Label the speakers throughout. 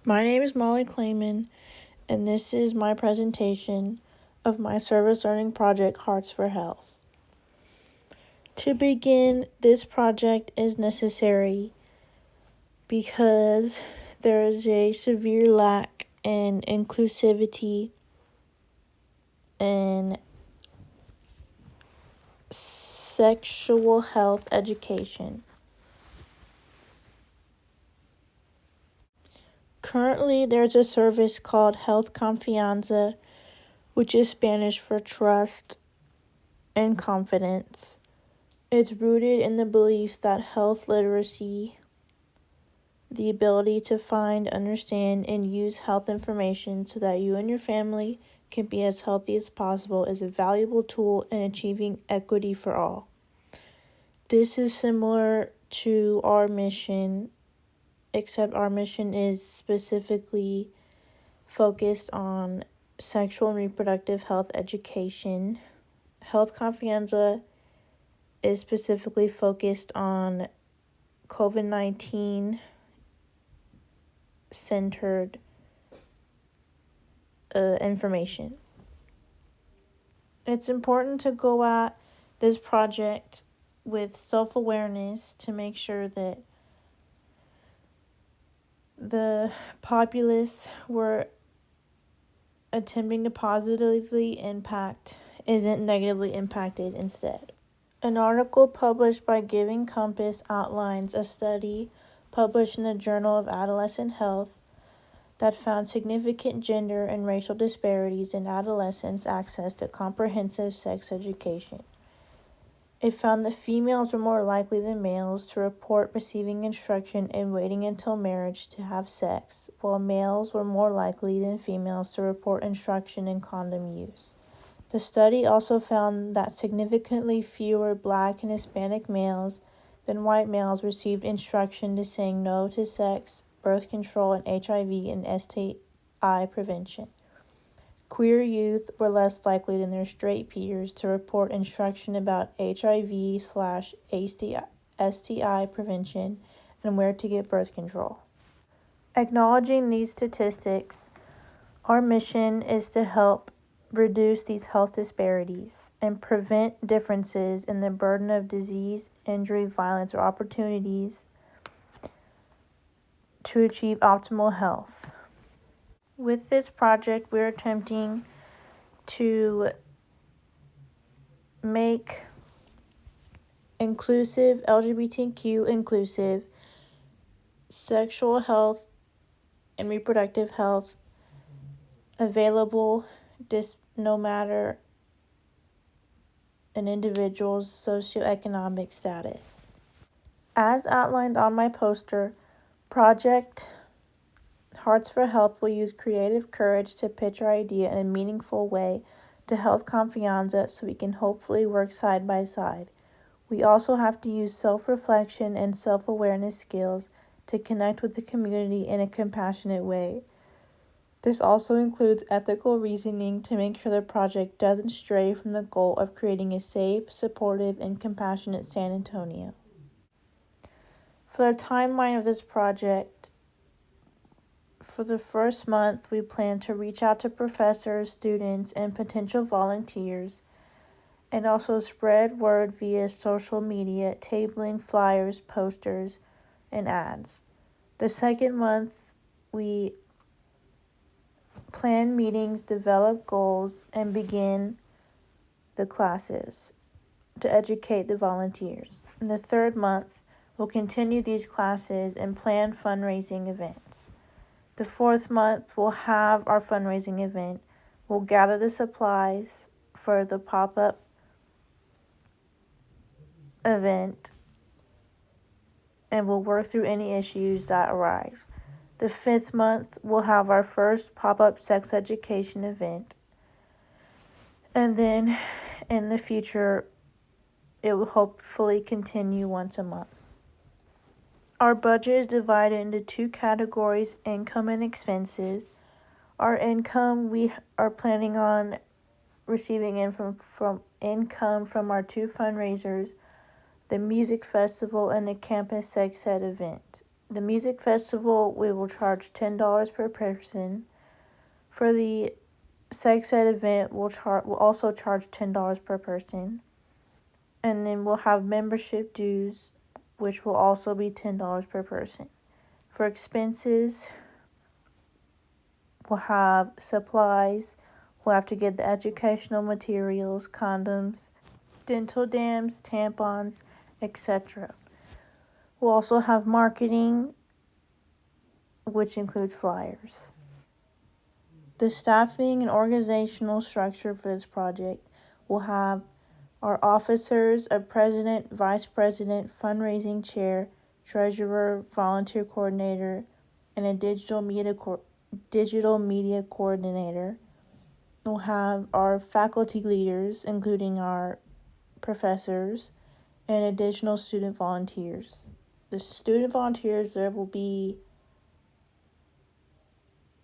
Speaker 1: My name is Molly Clayman, and this is my presentation of my service learning project, Hearts for Health. To begin, this project is necessary because there is a severe lack in inclusivity in sexual health education. Currently, there's a service called Health Confianza, which is Spanish for trust and confidence. It's rooted in the belief that health literacy, the ability to find, understand, and use health information so that you and your family can be as healthy as possible, is a valuable tool in achieving equity for all. This is similar to our mission, except our mission is specifically focused on sexual and reproductive health education. Health Confianza is specifically focused on COVID-19 centered information. It's important to go at this project with self-awareness to make sure that the populace we're attempting to positively impact isn't negatively impacted instead. An article published by Giving Compass outlines a study published in the Journal of Adolescent Health that found significant gender and racial disparities in adolescents' access to comprehensive sex education. It found that females were more likely than males to report receiving instruction and waiting until marriage to have sex, while males were more likely than females to report instruction in condom use. The study also found that significantly fewer Black and Hispanic males than white males received instruction to saying no to sex, birth control, and HIV and STI prevention. Queer youth were less likely than their straight peers to report instruction about HIV/STI prevention and where to get birth control. Acknowledging these statistics, our mission is to help reduce these health disparities and prevent differences in the burden of disease, injury, violence, or opportunities to achieve optimal health. With this project, we're attempting to make inclusive, LGBTQ inclusive, sexual health and reproductive health available no matter an individual's socioeconomic status. As outlined on my poster, Project Hearts for Health will use creative courage to pitch our idea in a meaningful way to Health Confianza so we can hopefully work side by side. We also have to use self-reflection and self-awareness skills to connect with the community in a compassionate way. This also includes ethical reasoning to make sure the project doesn't stray from the goal of creating a safe, supportive, and compassionate San Antonio. For the timeline of this project, for the first month, we plan to reach out to professors, students, and potential volunteers, and also spread word via social media, tabling, flyers, posters, and ads. The second month, we plan meetings, develop goals, and begin the classes to educate the volunteers. In the third month, we'll continue these classes and plan fundraising events. The fourth month, we'll have our fundraising event. We'll gather the supplies for the pop-up event, and we'll work through any issues that arise. The fifth month, we'll have our first pop-up sex education event. And then in the future, it will hopefully continue once a month. Our budget is divided into two categories, income and expenses. Our income, we are planning on receiving from income from our two fundraisers, the music festival and the campus sex ed event. The music festival, we will charge $10 per person. For the sex ed event, we'll also charge $10 per person. And then we'll have membership dues, which will also be $10 per person. For expenses, we'll have supplies. We'll have to get the educational materials, condoms, dental dams, tampons, etc. We'll also have marketing, which includes flyers. The staffing and organizational structure for this project will have our officers, a president, vice president, fundraising chair, treasurer, volunteer coordinator, and a digital media coordinator. We'll have our faculty leaders, including our professors, and additional student volunteers. The student volunteers, there will be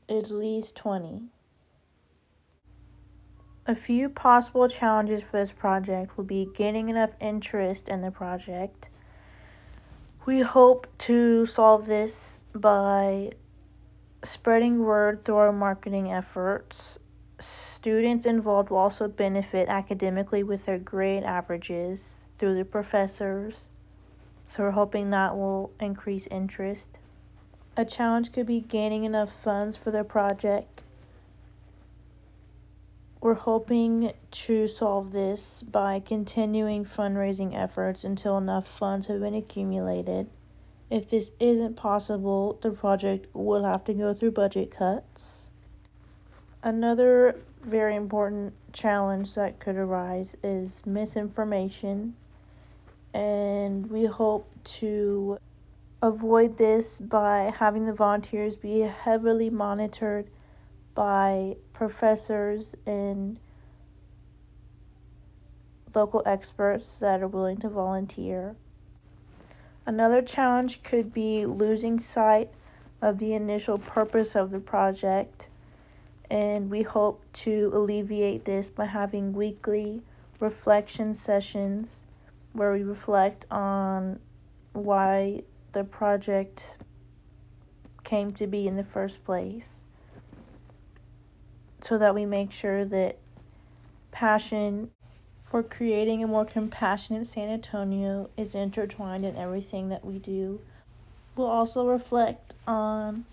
Speaker 1: at least 20. A few possible challenges for this project will be gaining enough interest in the project. We hope to solve this by spreading word through our marketing efforts. Students involved will also benefit academically with their grade averages through the professors, so we're hoping that will increase interest. A challenge could be gaining enough funds for the project. We're hoping to solve this by continuing fundraising efforts until enough funds have been accumulated. If this isn't possible, the project will have to go through budget cuts. Another very important challenge that could arise is misinformation, and we hope to avoid this by having the volunteers be heavily monitored by professors and local experts that are willing to volunteer. Another challenge could be losing sight of the initial purpose of the project, and we hope to alleviate this by having weekly reflection sessions where we reflect on why the project came to be in the first place, so that we make sure that passion for creating a more compassionate San Antonio is intertwined in everything that we do. We'll also reflect on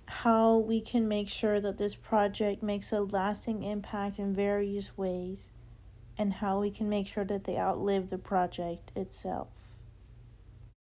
Speaker 1: how we can make sure that this project makes a lasting impact in various ways, and how we can make sure that they outlive the project itself.